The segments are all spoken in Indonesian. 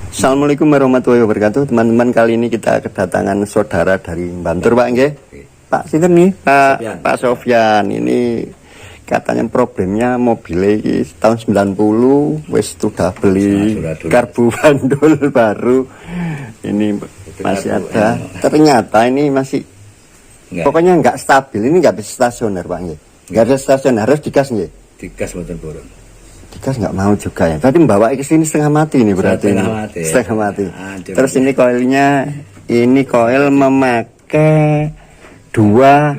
Assalamualaikum warahmatullahi wabarakatuh. Teman-teman, kali ini kita kedatangan saudara dari Bantur, Pak nggih. Pak sinten nih? Pak Sofyan. Ini katanya problemnya mobil ini tahun 90 wis sudah beli karbu bandul baru. Ini masih ada. Ternyata ini masih pokoknya nggak stabil. Ini nggak bisa stasioner, Pak nggih. Nggak ada stasioner, harus digas nggih. Digas mboten purun. Digas nggak mau juga ya. Tadi membawa ke sini setengah mati ini berarti. Setengah mati. Terus ini koilnya, ini koil memakai dua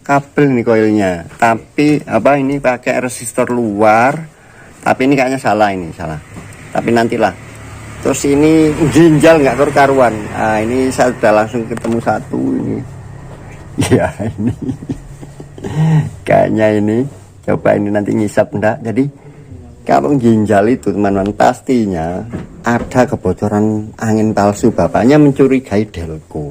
kabel nih koilnya. Tapi apa ini pakai resistor luar. Tapi ini kayaknya salah ini, salah. Tapi nantilah. Terus ini ginjal nggak karuan. Nah, ini saya sudah langsung ketemu satu ini. Ya ini. Kayaknya ini. Coba ini nanti ngisap enggak. Jadi kalau ginjal itu teman-teman pastinya ada kebocoran angin palsu. Bapaknya mencurigai delco.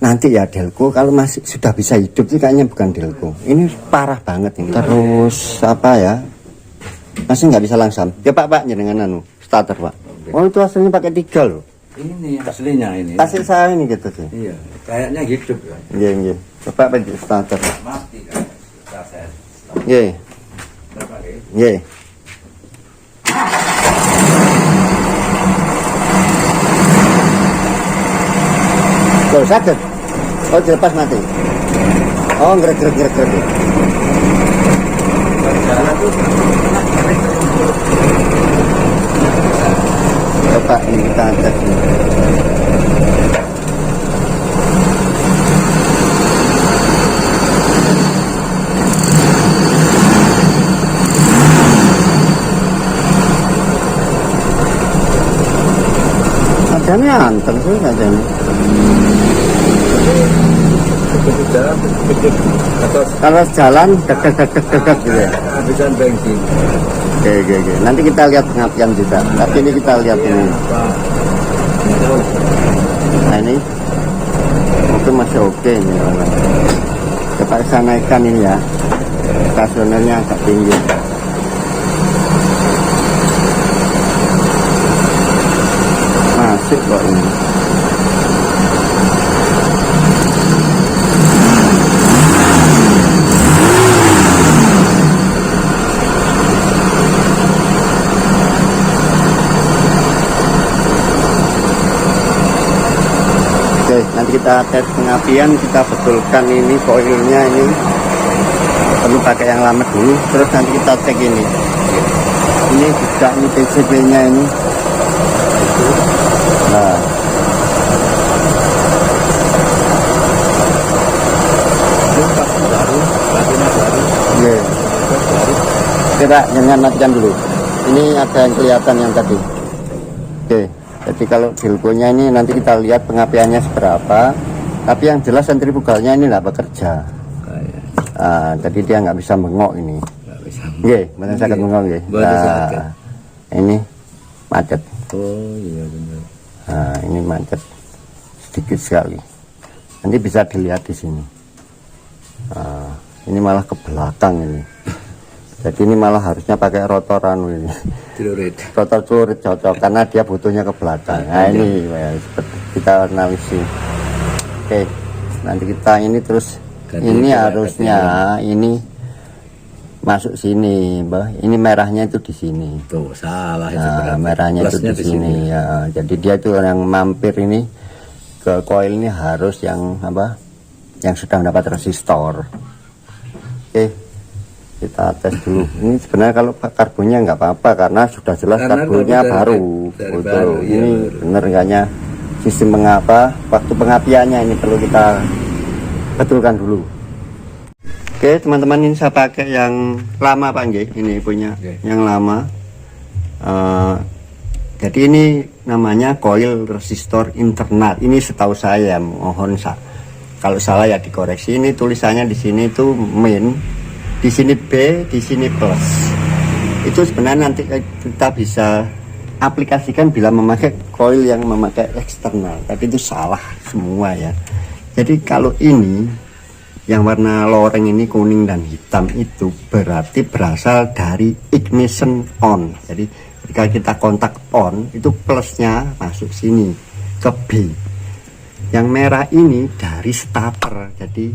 Nanti ya delco kalau masih sudah bisa hidup sih kayaknya bukan delco. Ini parah banget ini. Terus apa ya? Masih nggak bisa langsam. Ya Pak dengan starter Pak. Oh itu aslinya pakai 3 loh. Ini nih aslinya ini. Asli saya ini gitu sih. Iya, kayaknya hidup ya. Iya. Coba Pak starter. Mati kan. Nggih. Nggih. Loh, sakit. Oh, dilepas mati. Oh, gerak. Coba ini kita angkat. Adanya anteng sih adanya. Kalau jalan deg gitu ya. Habisan bensin. Oke. Nanti kita lihat pengapian juga. Tapi ini kita lihat ini. Nah ini mungkin masih oke ini. Coba saya naikkan ini ya. Stasionernya agak tinggi. Masih kok ini. Oke, nanti kita tes pengapian, kita betulkan ini koilnya ini perlu pakai yang lama dulu, terus nanti kita cek ini juga ini PCB nya ini. Nah, yeah. Kita jangan matikan dulu. Ini ada yang kelihatan yang tadi. Oke, jadi kalau delconya ini nanti kita lihat pengapiannya seberapa. Tapi yang jelas sentrifugalnya ini nggak bekerja. Jadi dia nggak bisa bengok ini. Oke, benar sakit bengok ya. Nah, ini macet. Oh iya benar. Nah, ini macet sedikit sekali. Nanti bisa dilihat di sini. Nah, ini malah ke belakang ini. Jadi ini malah harusnya pakai rotor ini. Rotor celurit cocok karena dia butuhnya ke belakang. Nah ini ya, kita analisis. Oke, nanti kita ini terus ini harusnya ini masuk sini, Mbah. Ini merahnya itu di sini. Tuh, salah nah, merahnya itu di sini ya. Jadi dia itu yang mampir ini ke koil ini harus yang apa? Yang sudah mendapat resistor. Oke. Kita tes dulu. Ini sebenarnya kalau karbonnya nggak apa-apa karena sudah jelas karbonnya baru. Betul. Ini benar kayaknya sistem mengapa waktu pengapiannya ini perlu kita betulkan dulu. Oke teman-teman, ini saya pakai yang lama Pak nggih, ini punya yang lama. Jadi ini namanya coil resistor internal. Ini setahu saya, mohon kalau salah ya dikoreksi. Ini tulisannya di sini itu min, di sini B, di sini plus. Itu sebenarnya nanti kita bisa aplikasikan bila memakai coil yang memakai eksternal. Tapi itu salah semua ya. Jadi kalau ini yang warna loreng ini kuning dan hitam itu berarti berasal dari ignition on. Jadi Ketika kita kontak on, itu plusnya masuk sini ke B. Yang merah ini dari starter, jadi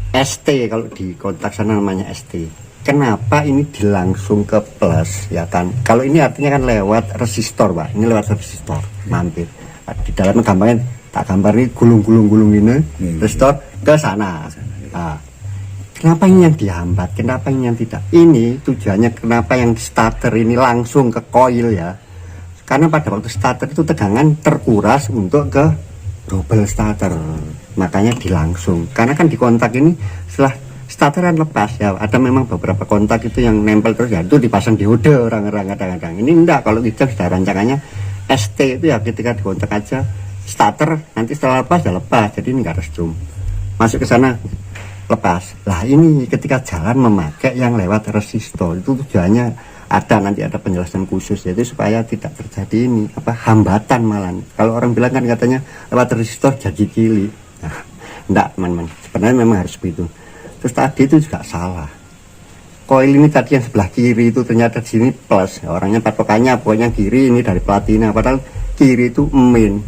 ST, kalau di kontak sana namanya ST. Kenapa ini dilangsung ke plus ya kan? Kalau ini artinya kan lewat resistor, Pak. Ini lewat resistor mampir. Di dalamnya gampangnya tak gambar ini gulung-gulung ini resistor ke sana. Nah, kenapa ini yang dihambat? Kenapa ini yang tidak? Ini tujuannya kenapa yang starter ini langsung ke coil ya? Karena pada waktu starter itu tegangan terkuras untuk ke double starter, makanya dilangsung. Karena kan di kontak ini setelah starter kan lepas ya, ada memang beberapa kontak itu yang nempel terus ya, itu dipasang diode orang-orang kadang-kadang. Ini enggak, kalau kita sudah rancangannya ST itu ya ketika di kontak aja starter, nanti setelah lepas ya lepas, jadi ini enggak ada strum masuk ke sana lepas. Lah ini ketika jalan memakai yang lewat resistor, itu tujuannya nanti ada penjelasan khusus, yaitu supaya tidak terjadi ini hambatan malah. Kalau orang bilang kan katanya lewat resistor jadi cili. Nah, enggak teman-teman, sebenarnya memang harus begitu. Terus tadi itu juga salah, koil ini tadi yang sebelah kiri itu ternyata di sini plus, orangnya patokannya pokoknya kiri ini dari platina, padahal kiri itu main.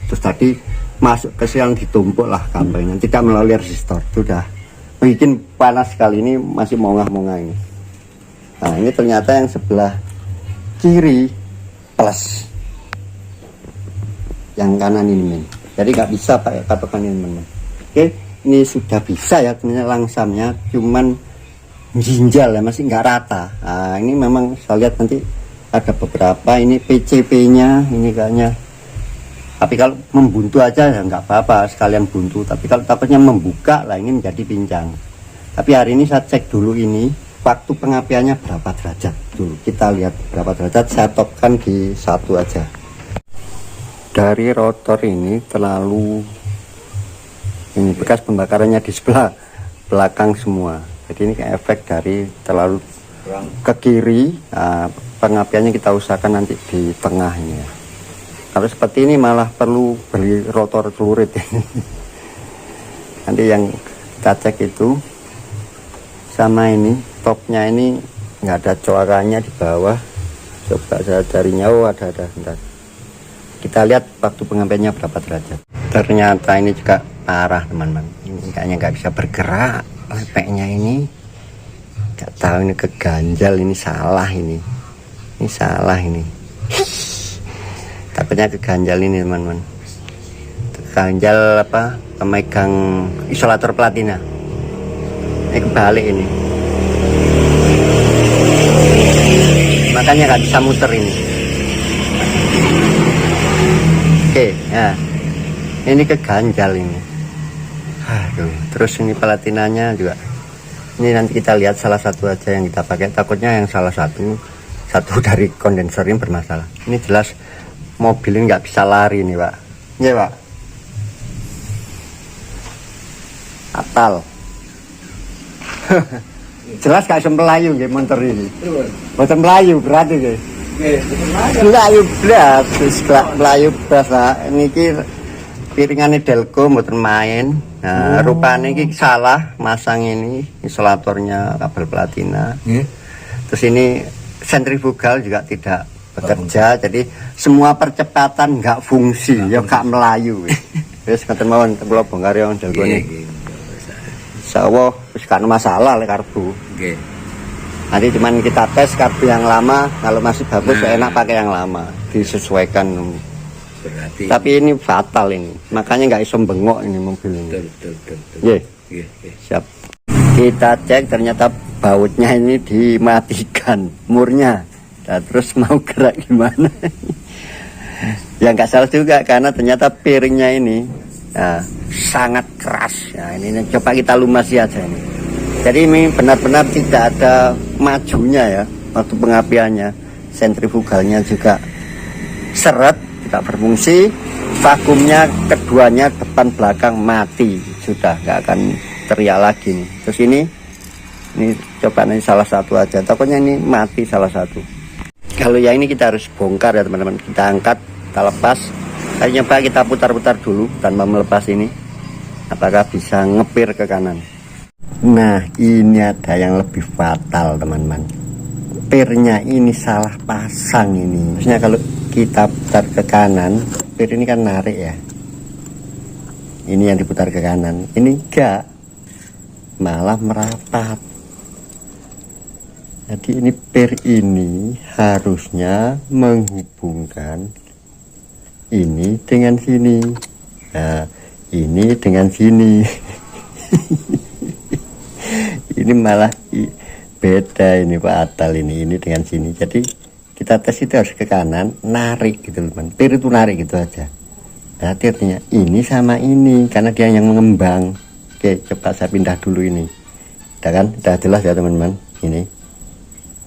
Terus tadi masuk ke siang ditumpuk lah kabelnya, tidak melalui resistor. Sudah bikin panas sekali, ini masih mongah-mongah ini. Nah ini ternyata yang sebelah kiri plus, yang kanan ini men. Jadi nggak bisa pakai patokan ini men. Oke, ini sudah bisa ya, ternyata langsamnya cuman jinjal ya, masih nggak rata. Nah ini memang saya lihat nanti ada beberapa ini PCP-nya ini kayaknya. Tapi kalau membuntu aja ya nggak apa-apa, sekalian buntu. Tapi kalau takutnya membuka lah ini menjadi pincang. Tapi hari ini saya cek dulu ini waktu pengapiannya berapa derajat dulu. Kita lihat berapa derajat, saya topkan di 1 aja. Dari rotor ini terlalu ini bekas pembakarannya di sebelah belakang semua. Jadi ini kayak efek dari terlalu ke kiri. Nah, pengapiannya kita usahakan nanti di tengah ini ya. Kalau seperti ini malah perlu beli rotor celurit ini. Nanti yang kita cek itu sama ini topnya ini nggak ada coakannya di bawah. Coba saya carinya, oh ada bentar. Kita lihat waktu pengapiannya berapa derajat. Ternyata ini juga parah teman-teman, ini kayaknya nggak bisa bergerak lepeknya ini. Nggak tahu ini keganjal, ini salah ini salah ini. Takutnya keganjal ini teman-teman, keganjal pemegang isolator platina. Ini kebalik ini, makanya nggak bisa muter ini. Oke, ya ini keganjal ini. Aduh, terus ini platinanya juga. Ini nanti kita lihat salah satu aja yang kita pakai. Takutnya yang salah satu dari kondenser ini bermasalah. Ini jelas mobil ini nggak bisa lari nih Pak. Iya Pak. Atal. Jelas gak bisa melayu nggih motor ini. Boten melayu berarti nggih. Melayu belas, melayu belas lah. Niki piringannya Delco mboten main. Nah, rupanya ini salah masang ini isolatornya kabel platina. Terus ini sentrifugal juga tidak bekerja, jadi semua percepatan nggak fungsi, ya nggak melayu. Terus kata mawon kula bongkar yang Delco ini. Insyaallah wis gak masalah le karbu. Nanti cuman kita tes karbu yang lama, kalau masih bagus enak pakai yang lama, disesuaikan. Berarti tapi ini fatal ini, makanya nggak iso bengok ini mobil ini. Betul. Siap. Kita cek ternyata bautnya ini dimatikan murnya. Nah, terus mau gerak gimana? Ya nggak salah juga, karena ternyata piringnya ini sangat keras. Nah, ini coba kita lumasi aja ini. Jadi ini benar-benar tidak ada majunya ya waktu pengapiannya. Sentrifugalnya juga seret, tidak berfungsi. Vakumnya keduanya depan belakang mati, sudah nggak akan teriak lagi nih. Terus ini coba nih salah satu aja, takutnya ini mati salah satu. Kalau yang ini kita harus bongkar ya teman-teman, kita angkat, kita lepas. Kayaknya Pak kita putar-putar dulu tanpa melepas ini, apakah bisa ngepir ke kanan. Nah ini ada yang lebih fatal teman-teman. pirnya ini salah pasang ini. Maksudnya kalau kita putar ke kanan, pir ini kan narik ya. Ini yang diputar ke kanan, ini enggak, malah merapat. Jadi ini pir ini harusnya menghubungkan ini dengan sini. Nah, ini dengan sini. Ini malah beda ini Pak Atal ini dengan sini. Jadi kita tes itu harus ke kanan, narik gitu teman. Pir itu narik gitu aja. Berarti artinya ini sama ini karena dia yang mengembang. Oke, coba saya pindah dulu ini. Udah kan? Udah jelas ya teman-teman. Ini.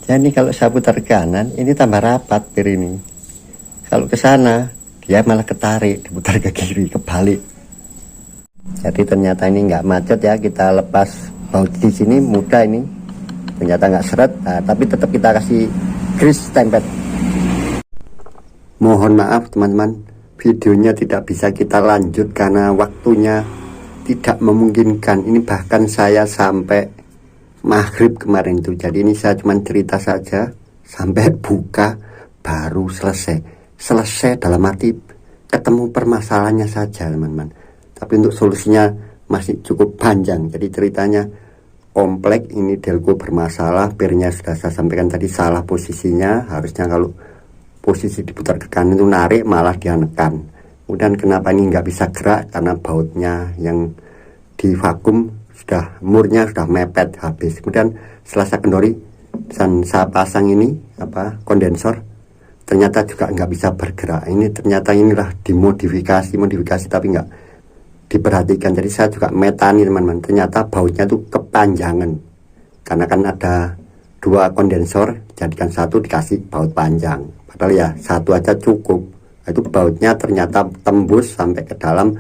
Jadi kalau saya putar ke kanan, ini tambah rapat pir ini. Kalau ke sana, dia malah ketarik, diputar ke kiri, kebalik. Jadi ternyata ini nggak macet ya, kita lepas baut di sini mudah ini. Ternyata nggak seret, nah, tapi tetap kita kasih grease tempet. Mohon maaf teman-teman, videonya tidak bisa kita lanjut karena waktunya tidak memungkinkan. Ini bahkan saya sampai maghrib kemarin itu. Jadi ini saya cuma cerita saja sampai buka baru selesai dalam arti ketemu permasalahannya saja teman-teman. Tapi untuk solusinya masih cukup panjang. Jadi ceritanya komplek ini delco bermasalah, pirnya sudah saya sampaikan tadi salah posisinya. Harusnya kalau posisi diputar ke kanan itu narik, malah dia nekan. Kemudian kenapa ini nggak bisa gerak, karena bautnya yang di vakum sudah, murnya sudah mepet habis. Kemudian setelah saya kendori dan saya pasang ini kondensor, ternyata juga nggak bisa bergerak. Ini ternyata inilah dimodifikasi tapi nggak diperhatikan. Jadi saya juga metani teman-teman, ternyata bautnya itu kepanjangan karena kan ada dua kondensor, jadikan satu dikasih baut panjang, padahal ya satu aja cukup. Itu bautnya ternyata tembus sampai ke dalam,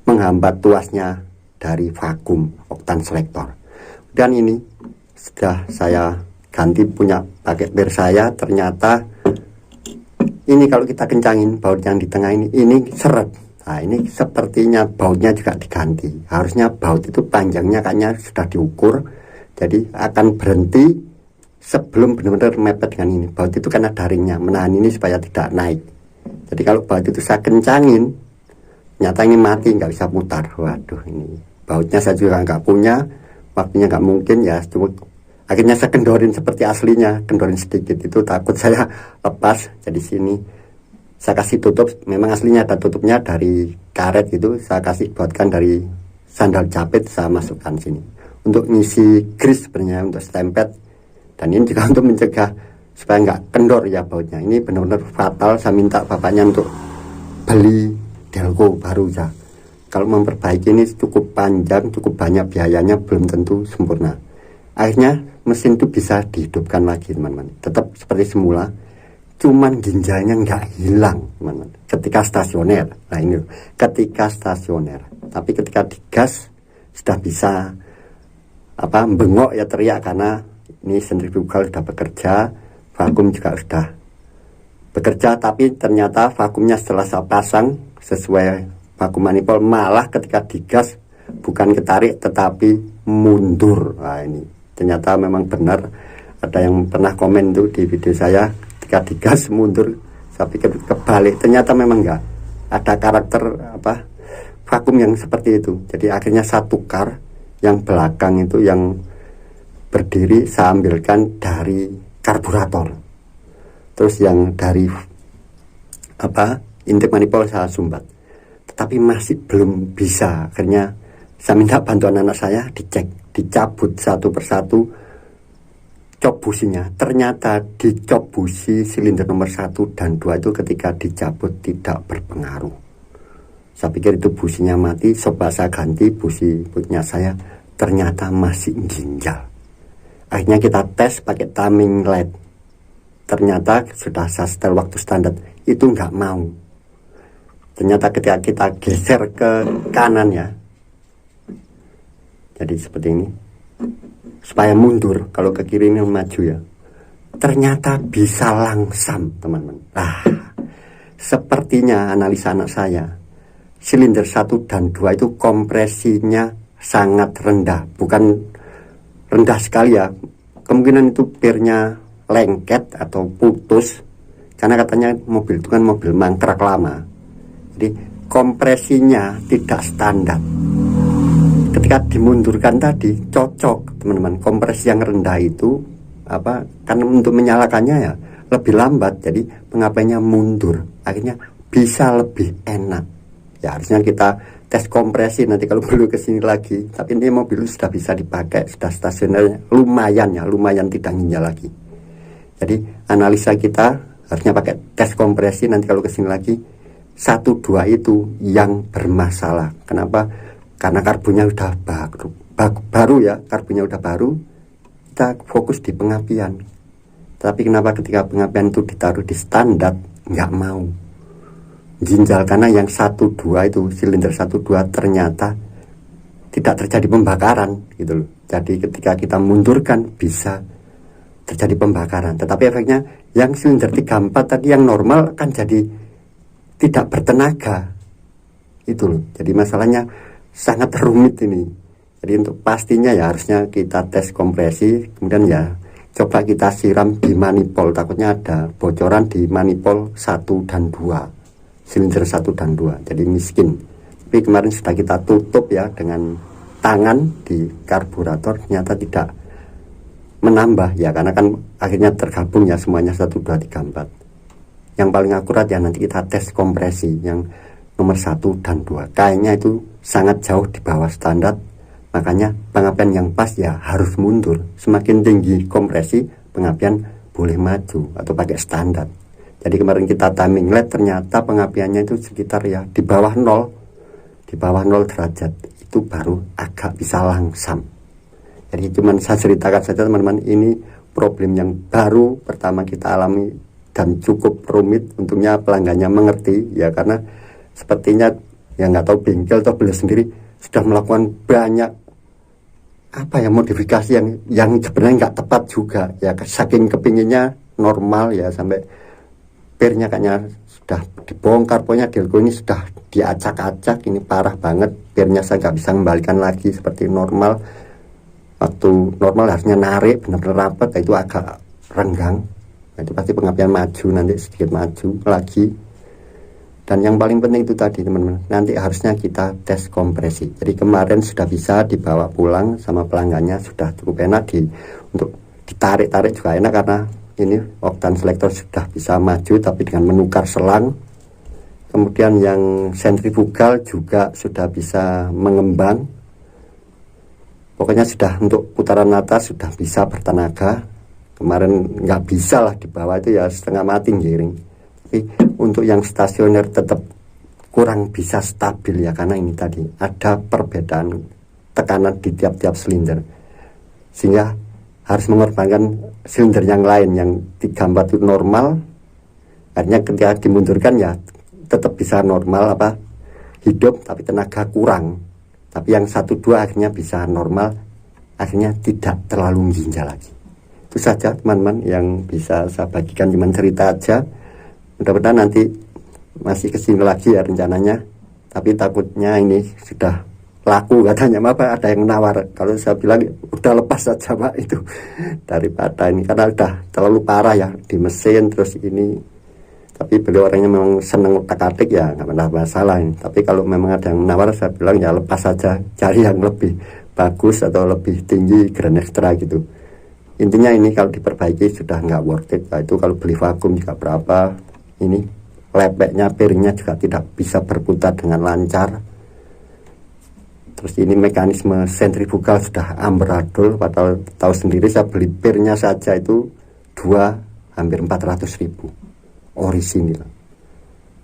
menghambat tuasnya dari vakum oktan selektor. Dan ini sudah saya ganti punya pakai pir saya. Ternyata ini kalau kita kencangin baut yang di tengah ini seret. Nah ini sepertinya bautnya juga diganti. Harusnya baut itu panjangnya kayaknya sudah diukur, jadi akan berhenti sebelum benar-benar mepet dengan ini. Baut itu kan ada ringnya menahan ini supaya tidak naik. Jadi kalau baut itu saya kencangin, ternyata ini mati, nggak bisa putar. Waduh, ini bautnya saya juga nggak punya, waktunya nggak mungkin ya. Cuma akhirnya saya kendorin seperti aslinya, kendorin sedikit itu takut saya lepas. Jadi sini saya kasih tutup, memang aslinya ada tutupnya dari karet itu, saya kasih buatkan dari sandal jepit, saya masukkan sini untuk ngisi grease sebenarnya, untuk stempet. Dan ini juga untuk mencegah supaya nggak kendor ya bautnya. Ini benar-benar fatal. Saya minta bapaknya untuk beli delco baru ya. Kalau memperbaiki ini cukup panjang, cukup banyak biayanya, belum tentu sempurna. Akhirnya mesin itu bisa dihidupkan lagi teman-teman, tetap seperti semula, cuman ginjalnya nggak hilang teman-teman ketika stasioner. Nah ini ketika stasioner, tapi ketika digas sudah bisa bengok ya, teriak karena ini sentrifugal sudah bekerja, vakum juga sudah bekerja. Tapi ternyata vakumnya setelah saya pasang sesuai vakum manifold, malah ketika digas bukan ketarik tetapi mundur. Nah ini ternyata memang benar, ada yang pernah komen tuh di video saya, ketika digas mundur. Saya pikir kebalik, ternyata memang enggak, ada karakter vakum yang seperti itu. Jadi akhirnya saya tukar yang belakang itu, yang berdiri saya ambilkan dari karburator, terus yang dari intake manifold saya sumbat, tetapi masih belum bisa. Akhirnya saya minta bantuan anak saya, dicabut satu persatu cop businya. Ternyata di cop busi silinder nomor 1 dan 2 itu ketika dicabut tidak berpengaruh. Saya pikir itu businya mati, coba saya ganti busi punya saya, ternyata masih ginjal. Akhirnya kita tes pakai timing light, ternyata sudah saya setel waktu standar, itu nggak mau. Ternyata ketika kita geser ke kanan ya, jadi seperti ini supaya mundur, kalau ke kiri ini maju ya, ternyata bisa langsam teman-teman. Sepertinya analisa anak saya, silinder 1 dan 2 itu kompresinya sangat rendah, bukan rendah sekali ya, kemungkinan itu pirnya lengket atau putus, karena katanya mobil itu kan mobil mangkrak lama, jadi kompresinya tidak standar. Ketika dimundurkan tadi cocok teman-teman, kompresi yang rendah itu karena untuk menyalakannya ya lebih lambat, jadi pengapiannya mundur, akhirnya bisa lebih enak. Ya harusnya kita tes kompresi nanti kalau perlu kesini lagi, tapi ini mobil sudah bisa dipakai, sudah stasioner, lumayan tidak nginjal lagi. Jadi analisa kita harusnya pakai tes kompresi nanti kalau kesini lagi. 1-2 itu yang bermasalah. Kenapa? Karena karbonnya udah baru ya, karbonnya udah baru, kita fokus di pengapian. Tapi kenapa ketika pengapian itu ditaruh di standar nggak mau jinjal, karena yang 1-2 itu silinder 1-2 ternyata tidak terjadi pembakaran gitu loh. Jadi ketika kita mundurkan bisa terjadi pembakaran, tetapi efeknya yang silinder 3-4 tadi yang normal kan jadi tidak bertenaga itu loh. Jadi masalahnya sangat rumit ini. Jadi untuk pastinya ya harusnya kita tes kompresi, kemudian ya coba kita siram di manifold, takutnya ada bocoran di manifold 1 dan 2, silinder 1 dan 2, jadi miskin. Tapi kemarin sudah kita tutup ya dengan tangan di karburator, ternyata tidak menambah ya, karena kan akhirnya tergabung ya semuanya 1, 2, 3, 4. Yang paling akurat ya nanti kita tes kompresi yang nomor 1 dan 2, kayaknya itu sangat jauh di bawah standar. Makanya pengapian yang pas ya harus mundur. Semakin tinggi kompresi, pengapian boleh maju atau pakai standar. Jadi kemarin kita timing led, ternyata pengapiannya itu sekitar ya di bawah 0, di bawah 0 derajat. Itu baru agak bisa langsam. Jadi cuman saya ceritakan saja teman-teman, ini problem yang baru pertama kita alami dan cukup rumit. Untungnya pelanggannya mengerti ya, karena sepertinya ya nggak tahu bengkel atau beliau sendiri sudah melakukan banyak modifikasi yang sebenarnya nggak tepat juga ya, saking kepinginnya normal ya, sampai pernya kayaknya sudah dibongkar, pokoknya Delco ini sudah diacak-acak, ini parah banget. Pernya saya nggak bisa kembalikan lagi seperti normal. Waktu normal harusnya narik benar-benar rapat, itu agak renggang, itu pasti pengapian maju, nanti sedikit maju lagi. Dan yang paling penting itu tadi teman-teman, nanti harusnya kita tes kompresi. Jadi kemarin sudah bisa dibawa pulang sama pelanggannya, sudah cukup enak untuk ditarik-tarik juga enak, karena ini oktan selektor sudah bisa maju tapi dengan menukar selang. Kemudian yang sentrifugal juga sudah bisa mengembang. Pokoknya sudah untuk putaran atas sudah bisa bertenaga. Kemarin nggak bisa lah di bawah itu ya setengah mati giring. Tapi untuk yang stasioner tetap kurang bisa stabil ya, karena ini tadi ada perbedaan tekanan di tiap-tiap silinder, sehingga harus mengorbankan silinder yang lain yang 3-4 itu normal. Artinya ketika dimundurkan ya tetap bisa normal hidup, tapi tenaga kurang. Tapi yang 1-2 akhirnya bisa normal, akhirnya tidak terlalu menginjal lagi. Itu saja teman-teman yang bisa saya bagikan, cuma cerita aja. Mudah-mudahan nanti masih kesini lagi ya rencananya, tapi takutnya ini sudah laku katanya, ada yang menawar. Kalau saya bilang udah lepas saja Pak itu, daripada ini, karena udah terlalu parah ya di mesin terus ini. Tapi beliau orangnya memang seneng otak-atik ya, nggak pernah masalah ini. Tapi kalau memang ada yang menawar, saya bilang ya lepas saja, cari yang lebih bagus atau lebih tinggi grand extra gitu. Intinya ini kalau diperbaiki sudah nggak worth it. Nah, itu kalau beli vakum juga berapa. Ini lepeknya, piringnya juga tidak bisa berputar dengan lancar. Terus ini mekanisme sentrifugal sudah amburadul, padahal tahu sendiri saya beli pirnya saja itu hampir 400.000 orisinil,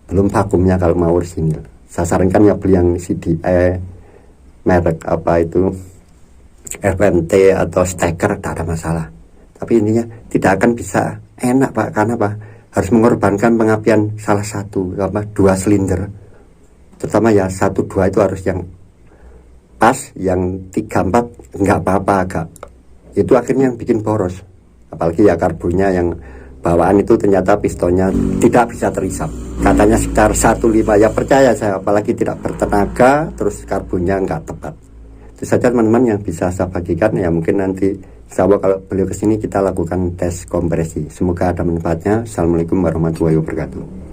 belum vakumnya kalau mau orisinil. Saya sarankan ya beli yang CDE merek FMT atau Steker, tidak ada masalah. Tapi intinya tidak akan bisa enak Pak, karena harus mengorbankan pengapian salah satu 2 silinder, terutama ya 1-2 itu harus yang pas, yang 3-4 nggak apa-apa agak, itu akhirnya yang bikin boros. Apalagi ya karbonnya yang bawaan itu ternyata pistonnya tidak bisa terisap, katanya sekitar 1,5 ya, percaya saya, apalagi tidak bertenaga, terus karbonnya nggak tepat. Itu saja teman-teman yang bisa saya bagikan ya. Mungkin nanti Insya Allah kalau beliau kesini kita lakukan tes kompresi. Semoga ada manfaatnya. Assalamualaikum warahmatullahi wabarakatuh.